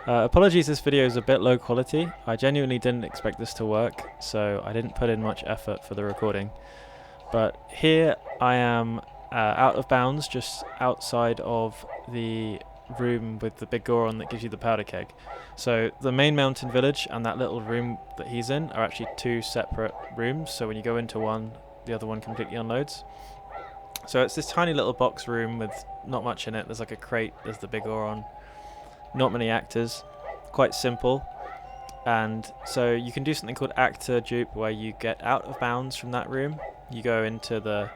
Apologies, this video is a bit low quality. I genuinely didn't expect this to work, so I didn't put in much effort for the recording. But here I am out of bounds, just outside of the room with the big goron that gives you the powder keg. So the main mountain village and that little room that he's in are actually two separate rooms, so when you go into one, the other one completely unloads. So it's this tiny little box room with not much in it. There's like a crate, there's the big goron, not many actors, quite simple. And so you can do something called actor dupe, where you get out of bounds from that room, you go into the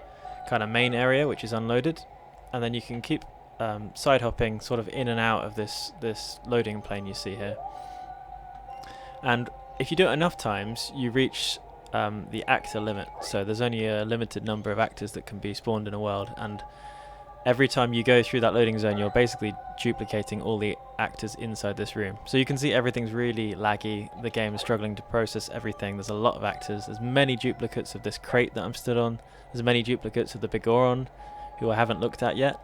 kind of main area which is unloaded, and then you can keep side hopping sort of in and out of this loading plane you see here. And if you do it enough times, you reach the actor limit. So there's only a limited number of actors that can be spawned in a world, and every time you go through that loading zone, you're basically duplicating all the actors inside this room. So you can see everything's really laggy. The game is struggling to process everything. There's a lot of actors. There's many duplicates of this crate that I'm stood on. There's many duplicates of the biggoron, who I haven't looked at yet.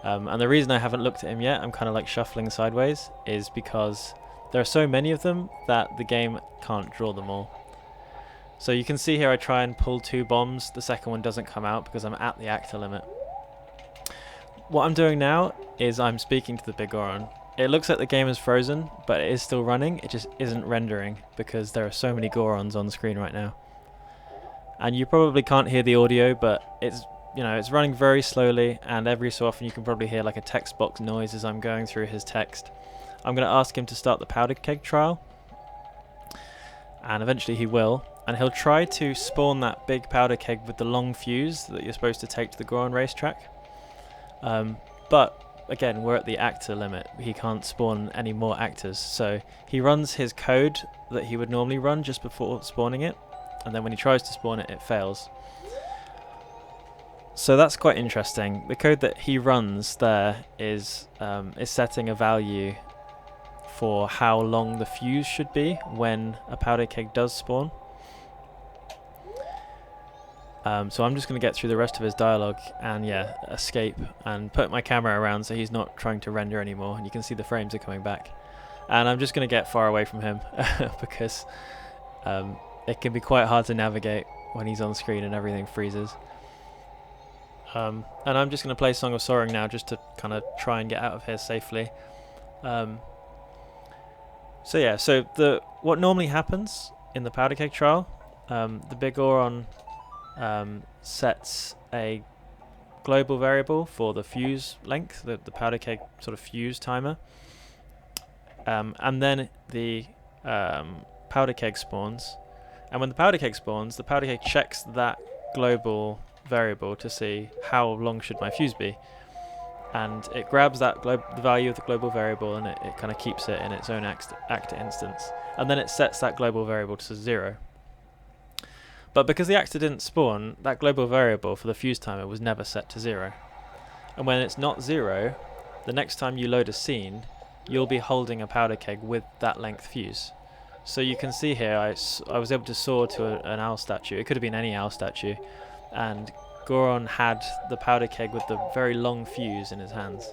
And the reason I haven't looked at him yet, I'm kind of like shuffling sideways, is because there are so many of them that the game can't draw them all. So you can see here I try and pull 2 bombs. The second one doesn't come out because I'm at the actor limit. What I'm doing now is I'm speaking to the biggoron. It looks like the game is frozen, but it is still running. It just isn't rendering because there are so many gorons on the screen right now. And you probably can't hear the audio, but it's running very slowly, and every so often you can probably hear like a text box noise as I'm going through his text. I'm going to ask him to start the powder keg trial, and eventually he will. And he'll try to spawn that big powder keg with the long fuse that you're supposed to take to the goron racetrack. But again, we're at the actor limit. He can't spawn any more actors, so he runs his code that he would normally run just before spawning it, and then when he tries to spawn it, it fails. So that's quite interesting. The code that he runs there is setting a value for how long the fuse should be when a powder keg does spawn. So I'm just going to get through the rest of his dialogue and escape and put my camera around so he's not trying to render anymore, and you can see the frames are coming back. And I'm just going to get far away from him because it can be quite hard to navigate when he's on screen and everything freezes. And I'm just going to play Song of Soaring now just to kind of try and get out of here safely. So what normally happens in the powder keg trial, the biggoron sets a global variable for the fuse length, the powder keg sort of fuse timer, and then the powder keg spawns, and when the powder keg spawns, the powder keg checks that global variable to see how long should my fuse be, and it grabs that the value of the global variable, and it kind of keeps it in its own actor instance, and then it sets that global variable to 0. But because the actor didn't spawn, that global variable for the fuse timer was never set to 0. And when it's not 0, the next time you load a scene, you'll be holding a powder keg with that length fuse. So you can see here I was able to soar to an owl statue. It could have been any owl statue. And Goron had the powder keg with the very long fuse in his hands.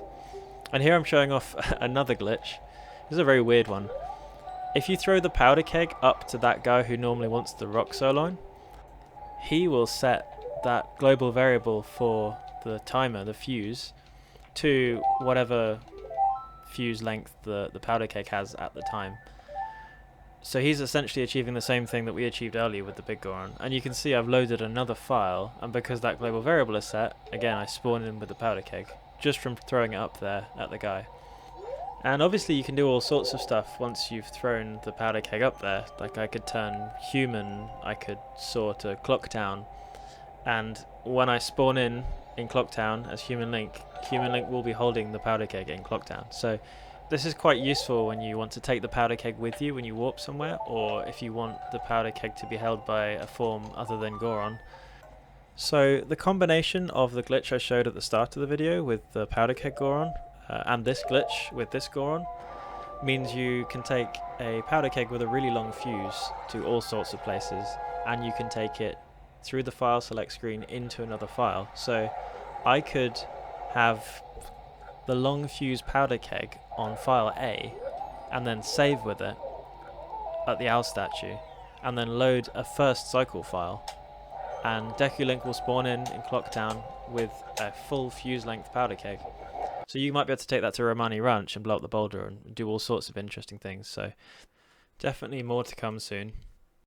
And here I'm showing off another glitch. This is a very weird one. If you throw the powder keg up to that guy who normally wants the rock sirloin, he will set that global variable for the timer, the fuse, to whatever fuse length the powder keg has at the time. So he's essentially achieving the same thing that we achieved earlier with the biggoron. And you can see I've loaded another file, and because that global variable is set, again I spawn in with the powder keg, just from throwing it up there at the guy. And obviously you can do all sorts of stuff once you've thrown the powder keg up there. Like I could turn human, I could soar to Clocktown, and when I spawn in Clocktown as Human Link will be holding the powder keg in Clocktown. So this is quite useful when you want to take the powder keg with you when you warp somewhere, or if you want the powder keg to be held by a form other than Goron. So the combination of the glitch I showed at the start of the video with the powder keg Goron and this glitch with this Goron means you can take a powder keg with a really long fuse to all sorts of places, and you can take it through the file select screen into another file. So I could have the long fuse powder keg on file A and then save with it at the owl statue, and then load a first cycle file, and Deku Link will spawn in Clocktown with a full fuse length powder keg. So you might be able to take that to Romani Ranch and blow up the boulder and do all sorts of interesting things. So definitely more to come soon.